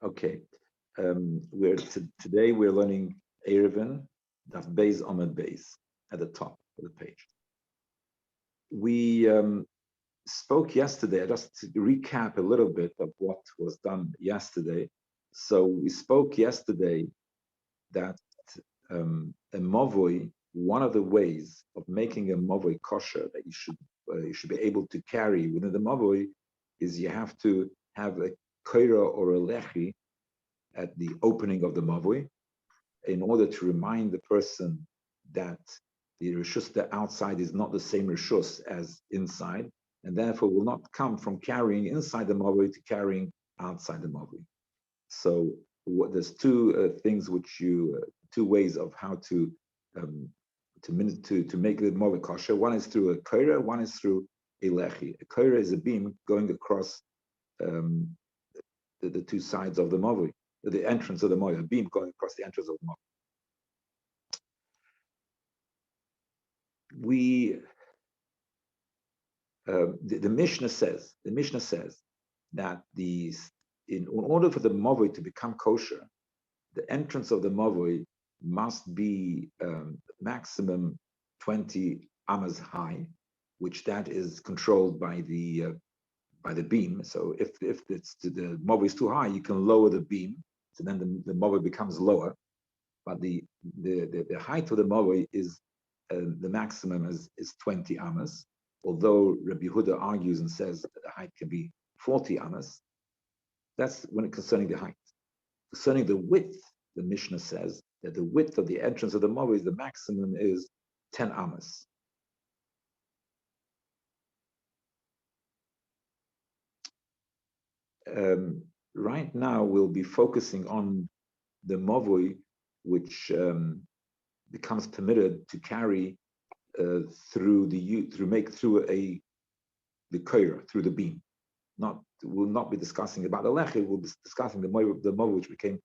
Okay. Today we're learning Eruvin, Daf Beis Amud Beis at the top of the page. We spoke yesterday, just to recap a little bit of what was done yesterday. So we spoke yesterday that a mavoi, one of the ways of making a mavoi kosher that you should be able to carry within the mavoi is you have to have a koira or a lechi at the opening of the mavoi in order to remind the person that the rishus outside is not the same rishus as inside, and therefore will not come from carrying inside the mavoi to carrying outside the mavoi. So there's two things two ways of how to make the mavoi kosher. One is through a koira, one is through a lechi. A koira is a beam going across the two sides of the mavoi, the entrance of the mavoi, a beam going across the entrance of the mavoi. The Mishnah says that in order for the mavoi to become kosher, the entrance of the mavoi must be maximum 20 amas high, which that is controlled by the beam. So if the mavoi is too high, you can lower the beam, so then the mavoi becomes lower. But the height of the mavoi is the maximum is 20 amas, although Rabbi Yehuda argues and says that the height can be 40 amas. That's concerning the height. Concerning the width, the Mishnah says that the width of the entrance of the mavoi, the maximum is 10 amas. Right now, we'll be focusing on the mavoi, which becomes permitted to carry through the koira, through the beam. We'll not be discussing about the lechi. We'll be discussing the mavoi which became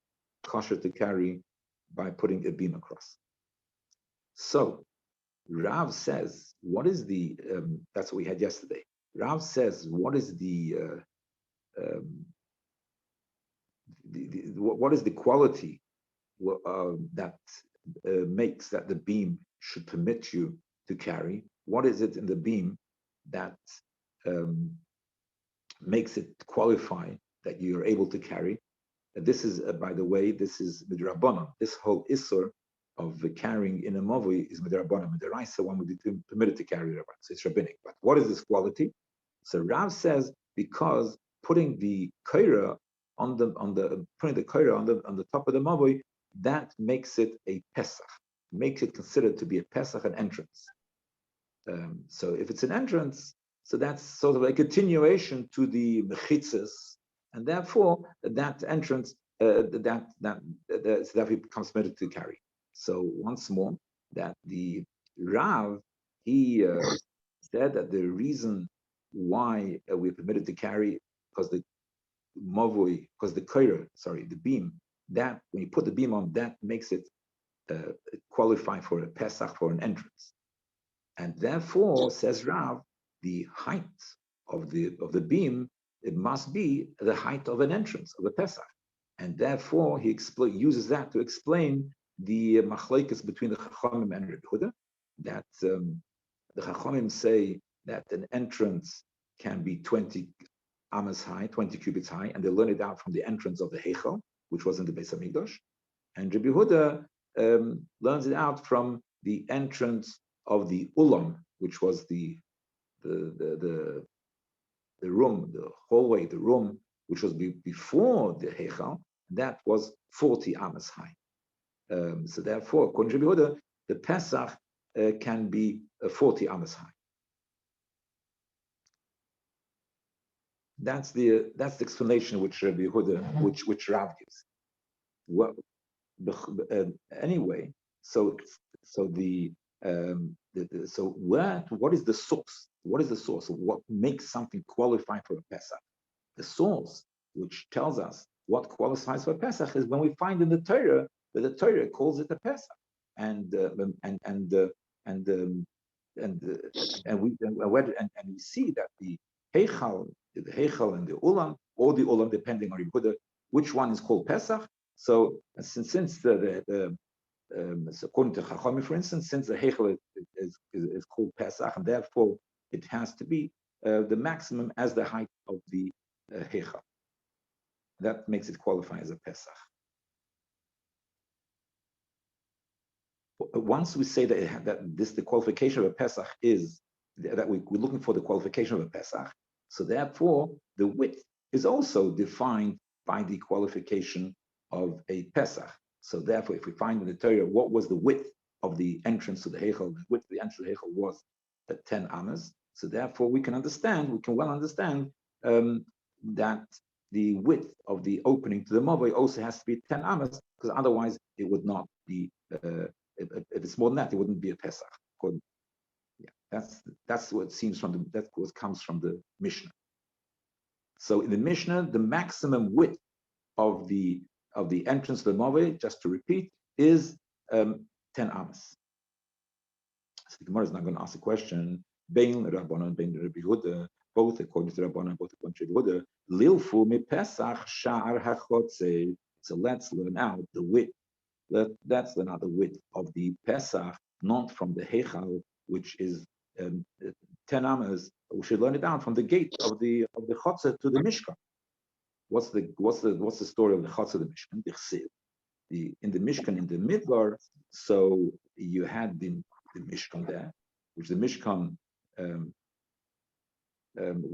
kosher to carry by putting a beam across. So Rav says, what is the? That's what we had yesterday. Rav says, what is what is the quality that makes that the beam should permit you to carry? What is it in the beam that makes it qualify that you're able to carry? This is, by the way, this is midrabanan. This whole isur of carrying in a mavoi is midrabanan. Midaraisa, one would be permitted to carry rabban. So it's rabbinic. But what is this quality? So Rav says because putting the koira on the top of the mavoi, that makes it a pesach, makes it considered to be a pesach, an entrance. So if it's an entrance, so that's sort of a continuation to the mechitzas, and therefore that entrance that becomes permitted to carry. So once more, that the Rav he said that the reason why we're permitted to carry because the mavoi, because the koira, the beam, that when you put the beam on, that makes it qualify for a pesach, for an entrance. And therefore, says Rav, the height of the beam, it must be the height of an entrance, of a pesach. And therefore, he uses that to explain the machlokes between the Chachamim and Rabbi Yehuda, that the Chachamim say that an entrance can be 20 amas high, 20 cubits high, and they learn it out from the entrance of the Heichal, which was in the Beis Hamikdash. And Rabbi Yehuda learns it out from the entrance of the Ulam, which was the room, the hallway, the room, which was before the Heichal. That was 40 amas high. So therefore, according to Rabbi Yehuda, the Pesach can be 40 amas high. That's the explanation which Rabbi Yehuda, which Rav gives. Well, anyway, so what is the source? What is the source of what makes something qualify for a Pesach? The source which tells us what qualifies for a Pesach is when we find in the Torah that the Torah calls it a Pesach, and we see that the Heichal and the Ulam, or the Ulam, depending on Yehuda, which one is called Pesach. So since so according to Chachamim, for instance, since the Heichel is called Pesach, and therefore it has to be the maximum as the height of the Heichel. That makes it qualify as a Pesach. Once we say that the qualification of a Pesach is that we're looking for the qualification of a Pesach, so therefore the width is also defined by the qualification of a Pesach. So therefore, if we find in the Torah what was the width of the entrance to the Heichel, the width of the entrance to the Heichel was 10 amas. So therefore, we can well understand that the width of the opening to the Mavoi also has to be 10 amas, because otherwise it would not be. If it's more than that, it wouldn't be a Pesach. Yeah, that's what seems that's what comes from the Mishnah. So in the Mishnah, the maximum width of the entrance to the Mavoi, just to repeat, is 10 amas. So the Gemara is not going to ask a question. Bein Rabbanan, bein Rabbi Yehuda, both according to Rabbanan, both according to Rabbi Yehuda. Lilfu mi Pesach sha'ar hachotze. So let's learn out the width. That's another width of the Pesach, not from the Heichal, which is 10 amas. We should learn it out from the gate of the Chotzer to the Mishkan. What's the story of the Chotzer to the Mishkan? In the Mishkan in the Midbar, so you had the Mishkan there, which the Mishkan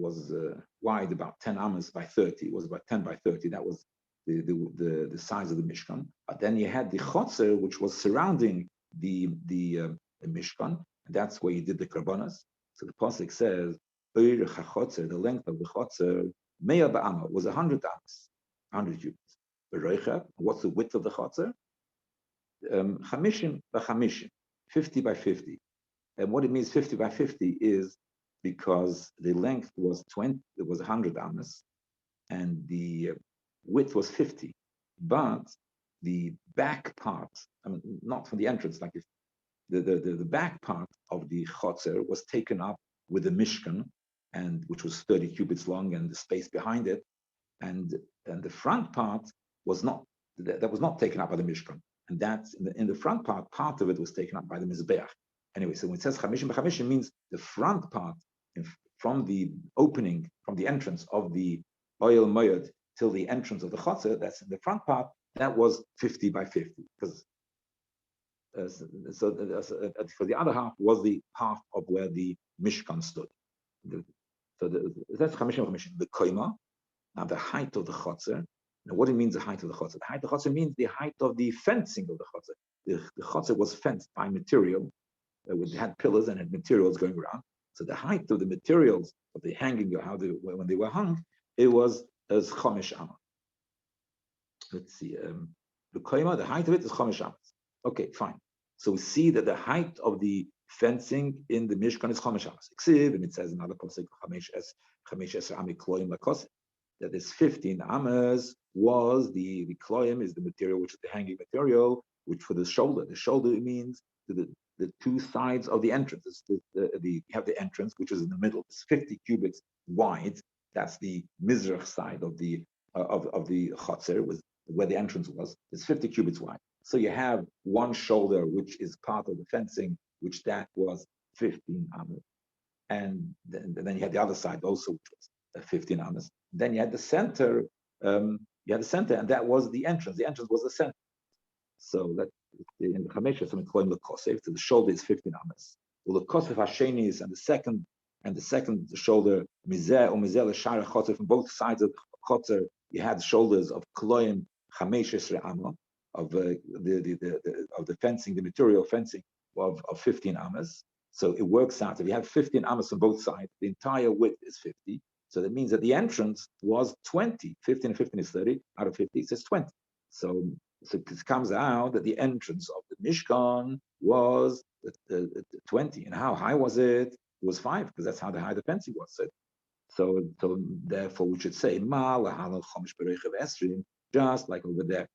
was wide about 10 amas by 30. It was about 10 by 30. That was the size of the Mishkan. But then you had the Chotzer, which was surrounding the Mishkan, and that's where you did the Karbanas. So the pasuk says, the length of the Chotzer, Meya ba'ama, was 100 amas, 100 cubits. What's the width of the Chotzer? Chamishim b'chamishim, 50 by 50. And what it means 50 by 50 is because the length was 100 amas, and the width was 50. But the back part, not from the entrance, like if the back part of the Chotzer was taken up with the Mishkan, and which was 30 cubits long, and the space behind it, and the front part was not taken up by the Mishkan, and that's in the front part of it was taken up by the Mizbeach. Anyway, so when it says Chamishim b'Chamishim, means the front part from the opening, from the entrance of the Oil Moyed till the entrance of the Chotzer, that's in the front part, that was 50 by 50. Because for the other half was the half of where the Mishkan stood. That's Chamishim b'Chamishim. The Koima, now the height of the Chotzer. Now what it means the height of the Chotzer? The height of the Chotzer means the height of the fencing of the Chotzer. The Chotzer was fenced by material. It had pillars and had materials going around. So the height of the materials of the hanging, when they were hung, it was as Chomesh Amma. Let's see. The Koima, the height of it is Chomesh Amma. Okay, fine. So we see that the height of the fencing in the Mishkan is Chomesh Amma. And it says in other pasuk, Chamesh Esr Ami Kloim Lakos, that this 15 amas was the kloim is the material, which is the hanging material, which for the shoulder. The shoulder means the two sides of the entrance. You have the entrance, which is in the middle. It's 50 cubits wide. That's the Mizrach side of the Chotzer, was where the entrance was. It's 50 cubits wide. So you have one shoulder, which is part of the fencing, which that was 15 amas. And then you had the other side also, which was 15 amas. Then you had the center. And that was the entrance. The entrance was the center. So that in the Chamesh, something called the Kosef. So the shoulder is 15 amas. Well, the Kosef Hasheni is and the second shoulder Mizeh or Mizeh l'Shara Chotzer, from both sides of the Chotzer. You had shoulders of Kloim Chamesh Esrei Amma, of the fencing, the material fencing of 15 amas. So it works out. If you have 15 amas on both sides, the entire width is 50. So that means that the entrance was 20. 15 and 15 is 30. Out of 50, it says 20. So it comes out that the entrance of the Mishkan was 20. And how high was it? It was 5, because that's how high the fencing was. So therefore, we should say, just like over there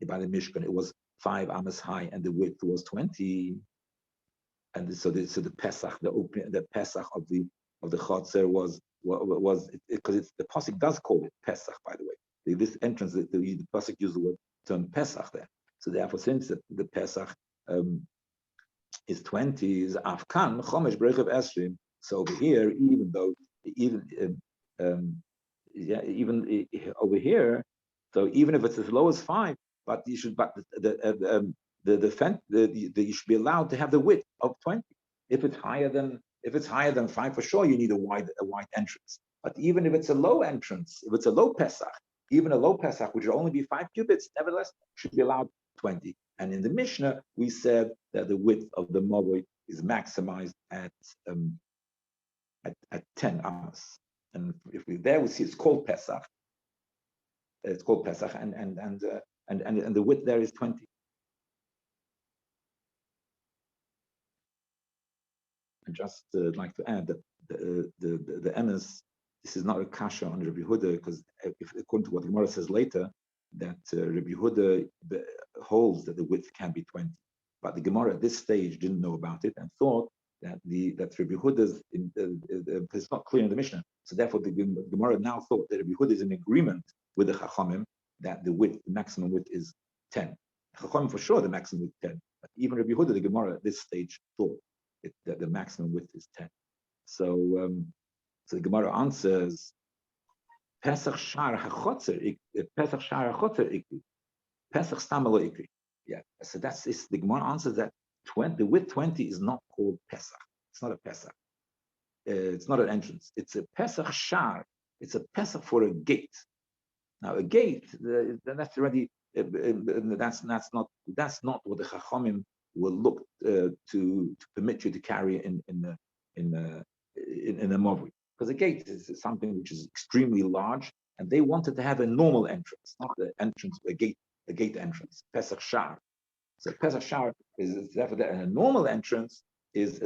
by the Mishkan, it was 5 amas high, and the width was 20. And so the Pesach, the Pesach of the Chotzer was because the pasuk does call it Pesach, by the way. this entrance, the pasuk uses the word term Pesach there. So therefore, since the Pesach is 20, is Afkan Chomesh Berechiv Esrim. So over here, even over here, so even if it's as low as 5, but you should, but you should be allowed to have the width of 20. If it's higher than 5, for sure you need a wide entrance. But even if it's a low entrance, if it's a low Pesach, even a low Pesach, which will only be 5 cubits, nevertheless should be allowed 20. And in the Mishnah, we said that the width of the Mavoi is maximized at 10 amas. And if we see it's called Pesach. It's called Pesach, and the width there is 20. I'd just like to add that the emes, this is not a kasha on Rabbi Yehuda, because according to what the Gemara says later, that Rabbi Yehuda holds that the width can be 20. But the Gemara at this stage didn't know about it and thought that Rabbi Yehuda's it's not clear in the Mishnah. So therefore, the Gemara now thought that Rabbi Yehuda is in agreement with the Chachamim that the maximum width is 10. Chachamim for sure the maximum width 10. But even Rabbi Yehuda, the Gemara at this stage thought that the maximum width is 10. So the Gemara answers Pesach Shar HaChotzer Ikri. Pesach Stamalo Ikri. Yeah. So the Gemara answers that the width 20 is not called Pesach. It's not a Pesach. It's not an entrance. It's a Pesach Shar. It's a Pesach for a gate. Now a gate, that's already that's not what the Chachamim will look to permit you to carry in a Mavri. Because a gate is something which is extremely large, and they wanted to have a normal entrance, not the entrance, a gate entrance, Pesach Shar. So Pesach Shar is therefore that a normal entrance is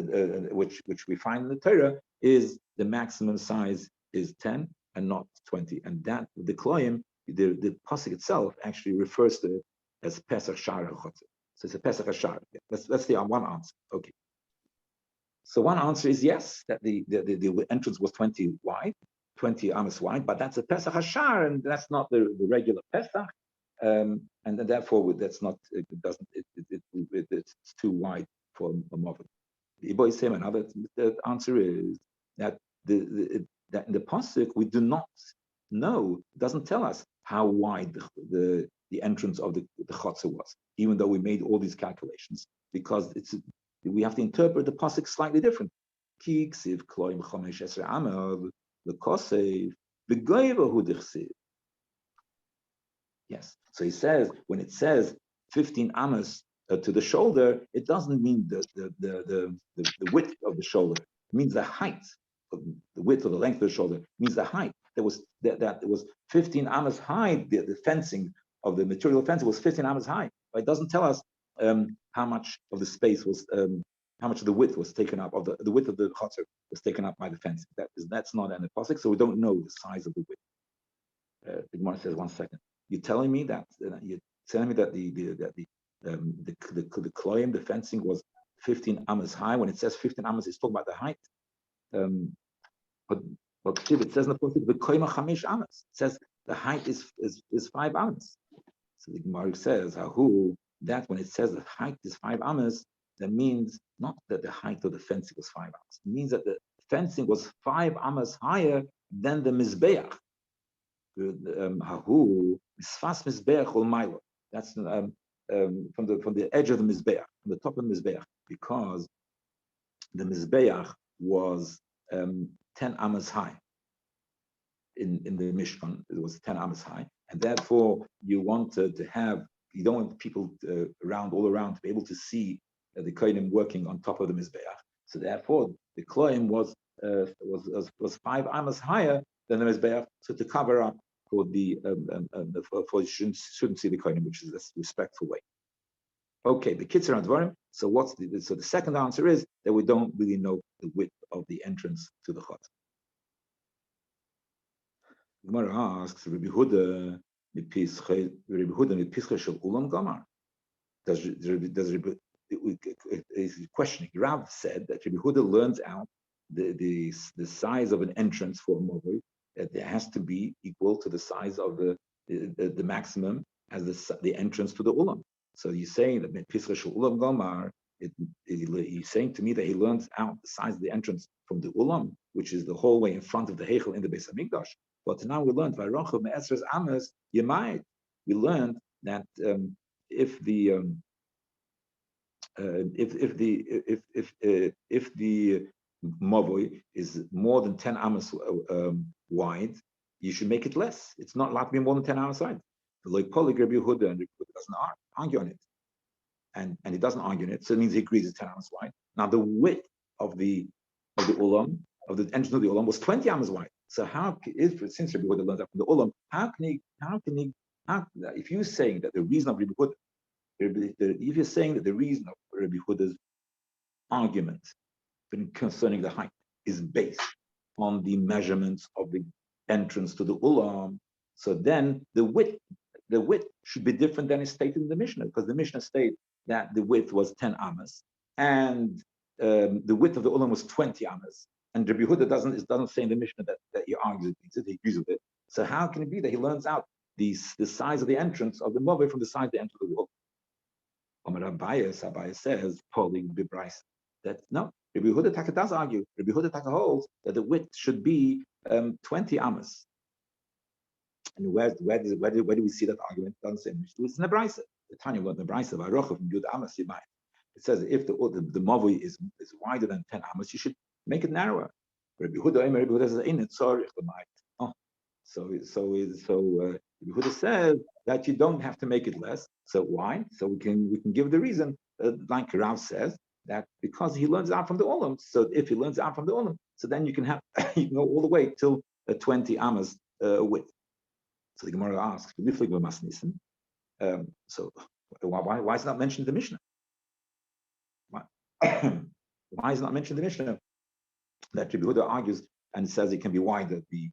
which we find in the Torah is the maximum size is 10 and not 20, and that the Kloim, the pasuk itself actually refers to it as Pesach Shar HaChotzer. So it's a Pesach Shar. That's the one answer. Okay. So one answer is yes, that the entrance was 20 amas wide, but that's a Pesach Hashar, and that's not the regular Pesach, and therefore that's not. It's too wide for a Movid. The Iboy Sem, another answer is that that in the pasuk we do not know. It doesn't tell us how wide the entrance of the chotzer was, even though we made all these calculations, because we have to interpret the pasuk slightly different. Yes, so he says when it says 15 amas to the shoulder, it doesn't mean the width of the shoulder. It means the height. The width or the length of the shoulder means the height. There was 15 amas high. The fencing of the material fencing was 15 amas high, but it doesn't tell us how much of the space was, how much of the width was taken up, of the width of the chotzer was taken up by the fencing. That's not an pasuk, so we don't know the size of the width. The Gemara says, 1 second. You're telling me that the kloim, the fencing was 15 amas high. When it says 15 amas, it's talking about the height. But it says in the pasuk the koima chamish amas. It says the height is 5 amas. So the Gemara says that when it says the height is 5 amas, that means not that the height of the fencing was 5 amas. It means that the fencing was 5 amas higher than the mizbeach. Misfas mizbeach ol milo. That's from the edge of the mizbeach, from the top of the mizbeach, because the mizbeach was 10 amas high. In the Mishkan, it was 10 amas high, and therefore you don't want people all around to be able to see the kohenim working on top of the mizbeach. So therefore, the kloim was 5 amas higher than the mizbeach, so to cover up for the for you shouldn't see the kohenim, which is this respectful way. Okay, the kitzur advarim. So the second answer is that we don't really know the width of the entrance to the chot. Gemara asks Rabbi Huda shel ulam gamar. Does Rabbi is questioning? Rav said that Rabbi Huda learns out the size of an entrance for a mavoi, that it has to be equal to the size of the the maximum as the entrance to the ulam. So you're saying that ulam gomar. He's saying to me that he learns out the size of the entrance from the ulam, which is the hallway in front of the heichel in the Beis Hamikdash. But now we learned Varochav me'esres amas yemait. We learned that if the if the mavoi is more than 10 amas wide, you should make it less. It's not allowed to be more than 10 amas wide. Like Rabbi Yehuda, and Rabbi Yehuda doesn't argue on it, and he doesn't argue on it, so it means he agrees it's 10 amas wide. Now the width of the ulam, of the entrance of the ulam, was 20 amas wide. So since Rabbi Yehuda learns that from the ulam, if you're saying that the reason of Rabbi Yehuda, if you're saying that the reason of Rabbi Yehuda's argument concerning the height is based on the measurements of the entrance to the ulam, so then the width should be different than is stated in the Mishnah, because the Mishnah states that the width was 10 amas and the width of the ulam was 20 amas. And Rabbi Yehuda doesn't say in the Mishnah that he argues it, he agrees with it. So how can it be that he learns out the size of the entrance of the mavoi from the size of the entrance of the ulam? Rabbi says, that no, Rabbi Yehuda Taka does argue. Rabbi Yehuda Taka holds that the width should be 20 amas. And where do we see that argument? It doesn't say it's in the Brisa. The Tanya learned the Brisa by Rochav from Yud Amas Yimai. It says if the mavoi is wider than 10 amas, you should make it narrower. Rabbi Yehuda says in it sorry. So Rabbi Yehuda says that you don't have to make it less. So why? So we can give the reason, like Rav says, that because he learns out from the olam. So if he learns out from the olam, so then you can have you can go all the way till 20 amas width. So the Gemara asks, so why is it not mentioned in the Mishnah? Why is it not mentioned in the Mishnah that Rabbi Yehuda argues and says it can be wider, the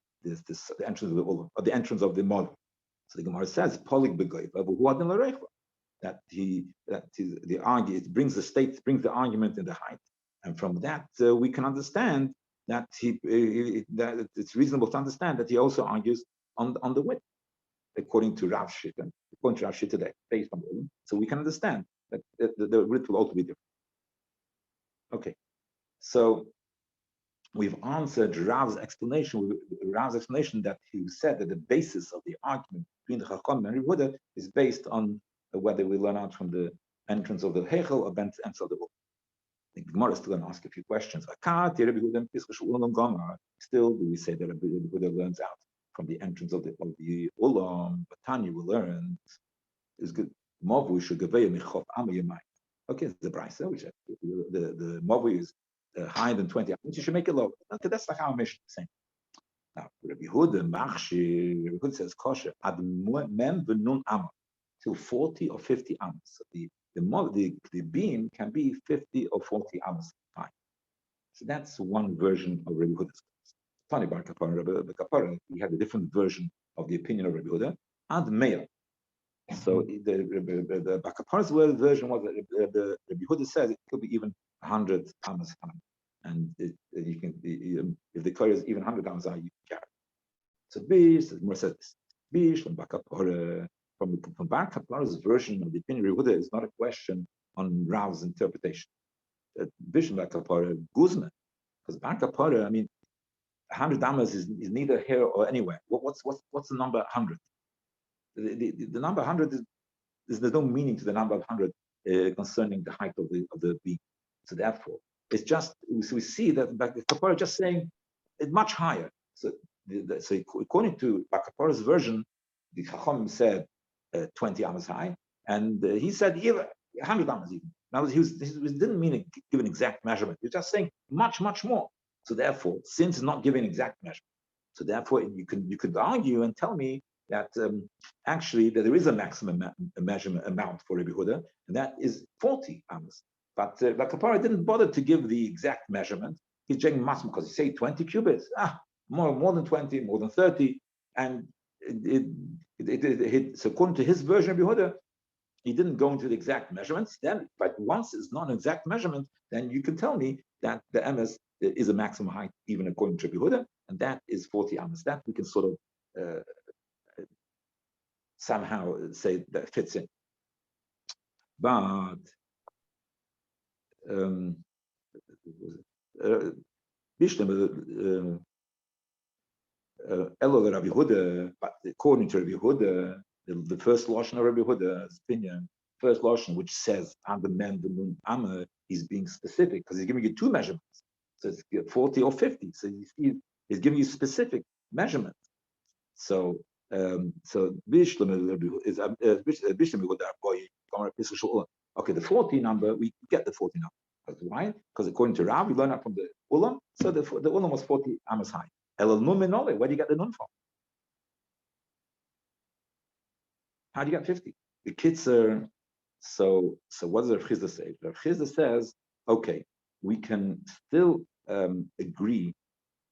entrance of the ulam, or the entrance of the model? So the Gemara says, that the argument, it brings the argument in the height, and from that we can understand that that it's reasonable to understand that he also argues on the width, according to Rav Shita, today, based on the ulam. So we can understand that the width will also be different. Okay, so we've answered Rav's explanation that he said that the basis of the argument between the Chacham and Rabbi Yehuda is based on whether we learn out from the entrance of the Heichel or the entrance of the ulam. The Gemara is still going to ask a few questions. Still, do we say that Rabbi Yehuda learns out from the entrance of the ulam? But Tanya will learn is good. Mavu should give okay, it's the Brisa, which the Mavu is higher than 20 amas, you should make it low. Okay, that's like our mission. Same. Now, Rabbi Yehuda says kosher ad mem v'nun amma till 40 or 50 amas. So the beam can be 50 or 40 amas high. So that's one version of Rabbi Yehuda's. Funny about Kapara, he had a different version of the opinion of Rabbi Yehuda. Ad meir. So the Kapara's version was that the Rabbi Yehuda says it could be even 100 amas high. And you can, if the Torah is even 100 amas high, you can carry. So Bish, more says this. Bish from Bar Kapara's version of the opinion of Yehuda is not a question on Rav's interpretation. Bish from Bar Kapara Guzman, because Bar Kapara, I mean, 100 amas is neither here or anywhere. What's the number 100? The number 100 is there's no meaning to the number of 100 concerning the height of the beam. So therefore, it's just we see that Kapara just saying it's much higher. So according to Kapara's version, the Chacham said 20 amas high, and he said even 100 amas even. Now he didn't mean give an exact measurement. He was just saying much more. So therefore, since it's not giving exact measurement, so therefore you could argue and tell me that actually that there is a maximum measurement amount for Rabbi Yehuda, and that is 40 amas. But Kapara didn't bother to give the exact measurement. He's saying much because he say 20 cubits, more than 20, more than 30, and so according to his version of Yehuda, he didn't go into the exact measurements. Then, but once it's not an exact measurement, then you can tell me that the ms is a maximum height, even according to Yehuda, and that is 40 amas. That we can sort of somehow say that fits in. But Rabbi Huda, but according to Rabbi Huda, the first lashon of Rabbi Huda's opinion, first lashon which says "Am the man the nun Amma," he's being specific because he's giving you two measurements, so it's 40 or 50. So he's giving you specific measurement. So okay, the 40 number, we get the 40 number. Why? Because according to Rav, we learn that from the ulam. So the ulam was 40 amas high. Where do you get the nun from? How do you get 50? The kids are so what does Rav Chizda say? Rav Chizda says, okay, we can still agree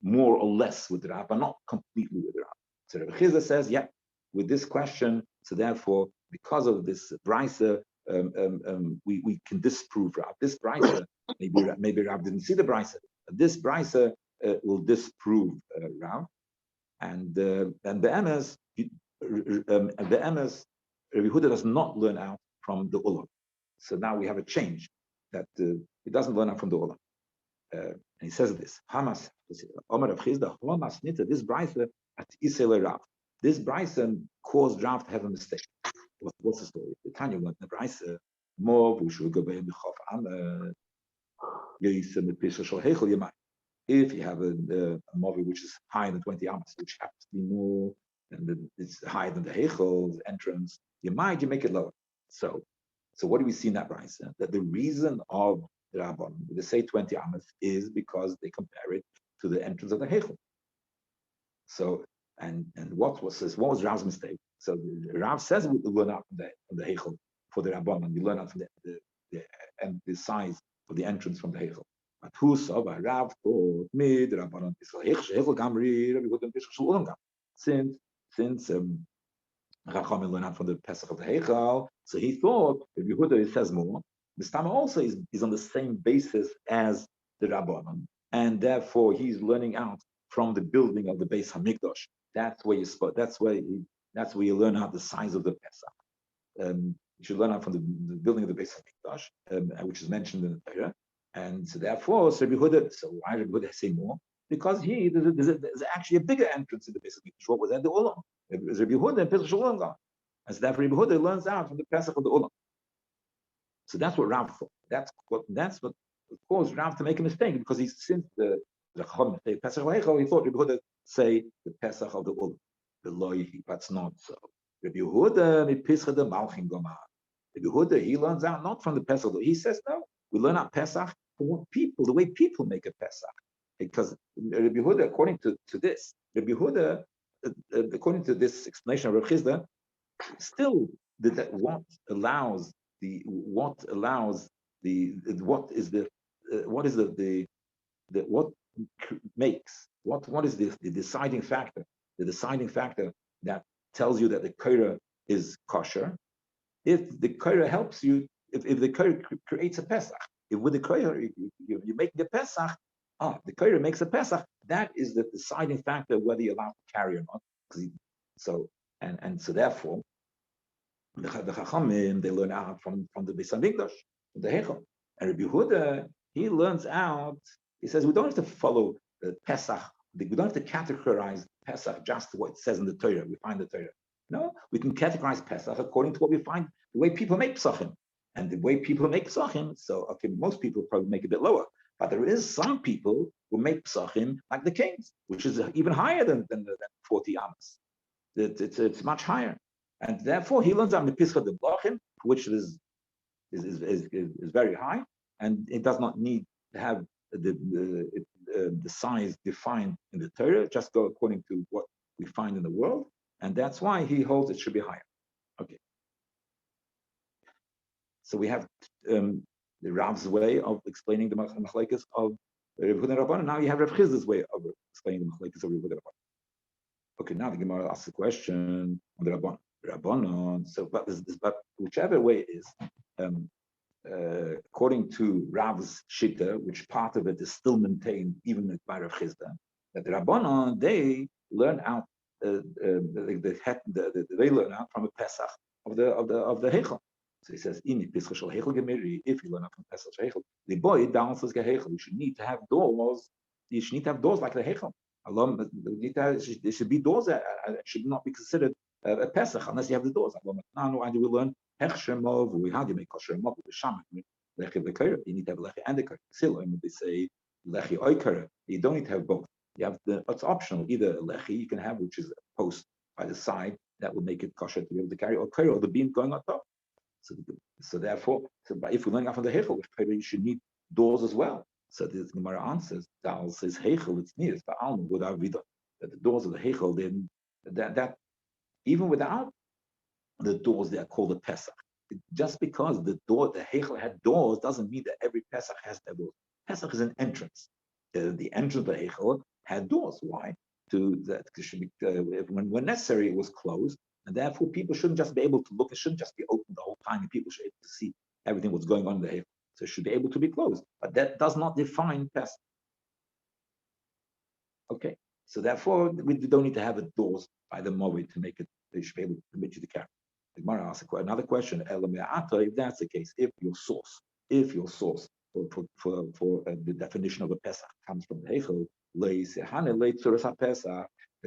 more or less with Rav, but not completely with Rav. So Rav Chizda says, yeah, with this question, so therefore, because of this brisa, we can disprove Rav. This brisa, maybe Rav didn't see the brisa. This brisa will disprove Rav, and the emes, Rabbi Huda does not learn out from the ulam. So now we have a change that he doesn't learn out from the ulam. And he says this: Hamas, Omer of Chizda, Hamas Nita. This brisa at Isel Rav. This brisa caused Rav to have a mistake. What's the story? The Tanya went the brisa more. If you have a movie which is higher than 20 amas, which happens to be more, and it's higher than the Hechel's entrance, you make it lower. So what do we see in that brisa? That the reason of the Rabban, they say 20 amas, is because they compare it to the entrance of the Hechel. So and what was Rav's mistake? So Rav says we learn out from the Hechel for the Rabban, and you learn out from the size of the entrance from the Hechel. But who saw by Rav thought mid Rabbanon Hechel Gamri Rabbi Huda Pishul Ulam Gam. Since Racham learned out from the Pesach of the Hechel, so he thought Rabbi Huda says more. The Stama also is on the same basis as the Rabbanon, and therefore he's learning out from the building of the Beis Hamikdash. That's where you learn out the size of the Pesach. You should learn out from the building of the Beis Hamikdash, which is mentioned in the Torah. And so therefore, Rabbi Huda, so why Rabbi Huda say more? Because there's actually a bigger entrance in the Beis Hamikdash. What was that? The Ulam. Rabbi Huda and Pesach Ulam. And so therefore Rabbi Huda learns out from the Pesach of the Ulam. So that's what Rav thought. That's what caused Rav to make a mistake, because since the Pesach Hechel, he thought Rabbi Huda say the Pesach of the Ulam. The loy, that's not so. Rabbi Huda mipischa the Malchim Gomar. Rabbi Huda, he learns out not from the Pesach. He says no. We learn out Pesach for the way people make a Pesach. Because Rabbi Huda, according to this, Rabbi Huda, according to this explanation of Rav Chizda, still what is the deciding factor? The deciding factor that tells you that the Korah is kosher. If the Korah helps you, if the Korah creates a Pesach, if with the Korah you make the Pesach, the Korah makes a Pesach, that is the deciding factor whether you're allowed to carry or not. So therefore, the Chachamim, they learn out from the Beis Hamikdash, the Hechel. And Rabbi Huda, he learns out, he says, we don't have to follow the Pesach, we don't have to categorize Pesach just to what it says in the Torah, we find the Torah. No, we can categorize Pesach according to what we find, the way people make Pesachim. And the way people make Pesachim, so okay, most people probably make a bit lower, but there is some people who make Pesachim like the kings, which is even higher than 40 amas. It's much higher. And therefore, he learns on the Pischa de Blachim, which is very high, and it does not need to have the size defined in the Torah. Just go according to what we find in the world, and that's why he holds it should be higher. Okay. So we have the Rav's way of explaining the machlekes of Rav Huda and Rabbanan. Now you have Rav Chizda's way of explaining the machlekes of Rav Huda and Rabbanan. Okay, now the Gemara asks the question on the Rabbanon. So, but whichever way it is, according to Rav's Shita, which part of it is still maintained even by Rav Chizda, that the Rabbanon, they learn out they learn out from a Pesach of the Hechel. So he says, if you learn out from Pesach Hechel, the boy downstairs Hechel. You should need to have doors. You should need to have doors like the Hechel. There should be doors that should not be considered a Pesach unless you have the doors. Now, why do we learn Hechsher? How do you make kosher mov with the shaman? Lechi v'kara. You need to have lechi and the kara. They say lechi oikara. You don't need to have both. You have it's optional. Either a lechi you can have, which is a post by the side that will make it kosher to be able to carry, or kara, or the beam going on top. So therefore, if we're learning out from the hechel, you should need doors as well. So the Gemara answers, Dal says hechel, it's near, but alma without vida. That the doors of the hechel, then that even without the doors, they are called a Pesach. Just because the hechel had doors, doesn't mean that every Pesach has to have doors. Pesach is an entrance. The entrance of the hechel had doors. Why? When necessary, it was closed. And therefore, people shouldn't just be able to look. It shouldn't just be open the whole time. And people should be able to see everything what's going on in the Hechel. So it should be able to be closed. But that does not define Pesach. Okay. So therefore, we don't need to have doors by the Moed to make it. They should be able to permit you to carry. The Gemara asks another question. If that's the case, if your source for the definition of a Pesach comes from the Hechel, the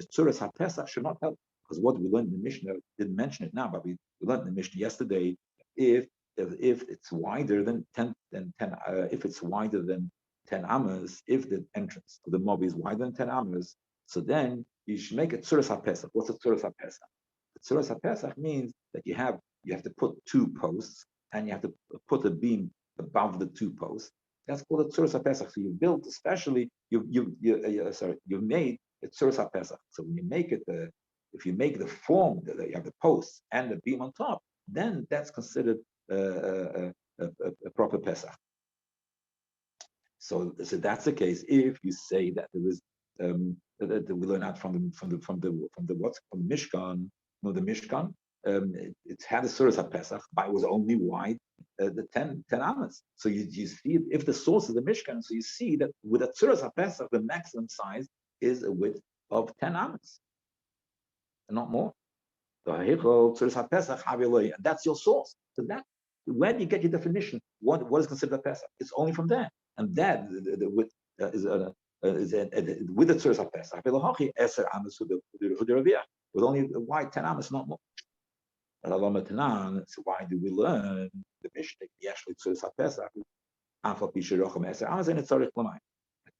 Tzuras HaPesach should not help. Because what we learned in the Mishnah, didn't mention it now, but we learned in the Mishnah yesterday, if it's wider than 10, if it's wider than 10 amas, if the entrance to the mob is wider than 10 amas, so then you should make it Tzuras HaPesach. What's a Tzuras HaPesach? The Tzuras HaPesach means that you have to put two posts and you have to put a beam above the two posts. That's called a Tzuras HaPesach. So you built, especially you've made a Tzuras HaPesach. So when you make it if you make the form that you have the posts and the beam on top, then that's considered a proper Pesach. So that's the case. If you say that there is that we learn out from the Mishkan, the Mishkan, it had a Tzuras HaPesach, but it was only wide the 10 amas. So you see, if the source is the Mishkan, so you see that with a Tzuras HaPesach, the maximum size is a width of 10 amas. Not more. And that's your source. So that where do you get your definition? What is considered a Pesach? It's only from there. And that with the Tzuras HaPesach. With only wide 10 amas, not more. So why do we learn the Mishnah? Actually, Tzuras HaPesach.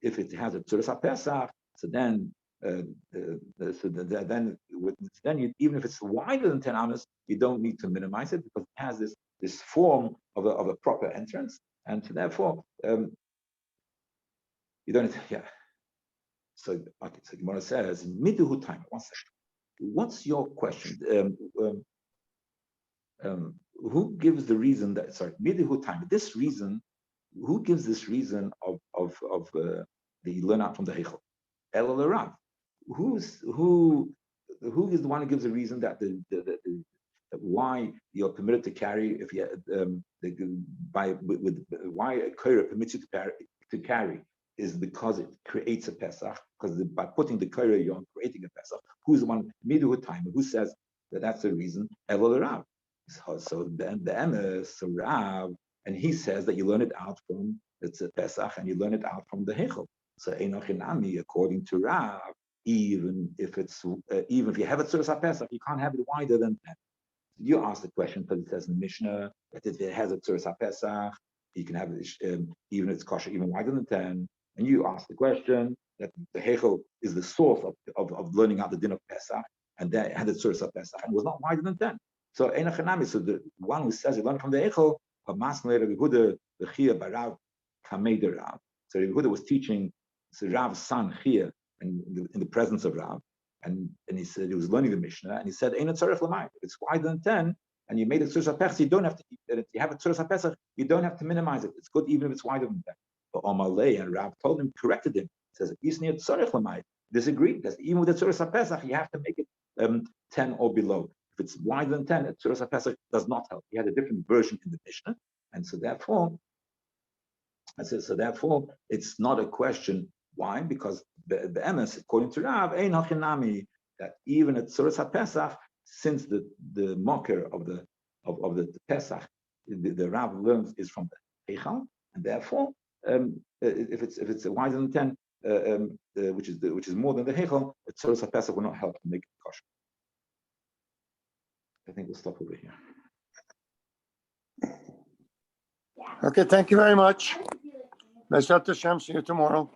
If it has a Tzuras HaPesach, so then even if it's wider than 10 amas, you don't need to minimize it because it has this form of a proper entrance, and so therefore you don't. Yeah. So okay. So Gemara says miduhu time. One second. What's your question? Who gives the reason that miduhu time? This reason. Who gives this reason of the learn out from the Hechel? El Rav. Who is the one who gives the reason that why you're permitted to carry if you why a Korah permits you to carry is because it creates a Pesach, because by putting the Korah you're creating a Pesach. Who's the one miduhu time? Who says that's the reason? Elul Rav. So then the Emes Rav, and he says that you learn it out from it's a Pesach and you learn it out from the Hechel. So Einochinami, according to Rav, even if you have a Tzuras HaPesach, you can't have it wider than 10. You ask the question because it says in the Mishnah that if it has a Tzuras HaPesach, you can have it even if it's kosher, even wider than 10. And you ask the question that the Hechel is the source of learning out the din of Pesach, and that had a Tzuras HaPesach and was not wider than 10. So Einochinami, so the one who says you learn from the Hechel, so Rabbi Yehuda was teaching Rav's son Chia in the presence of Rav, and he said he was learning the Mishnah, and he said, "Ein tzarich l'mayim." If it's wider than 10, and you made a Tzuras HaPesach, you don't have to. If you have a Tzuras HaPesach, you don't have to minimize it. It's good even if it's wider than 10. But Omalei and Rav told him, corrected him. Says, "Isnei tzarich l'mayim." Disagreed. Because even with the Tzuras HaPesach, you have to make it 10 or below. If it's wider than 10, a Tzuras HaPesach does not help. He had a different version in the Mishnah, and so therefore, it's not a question. Why? Because the Emes, according to Rav, ein hachinami, that even at Tzuras HaPesach, since the mocker of the Pesach, the Rav learns is from the Heichal, and therefore, if it's wider than 10, which is more than the Heichal, the Tzuras HaPesach will not help to make it kosher. I think we'll stop over here. Okay, thank you very much. Masechta Hashem, see you tomorrow.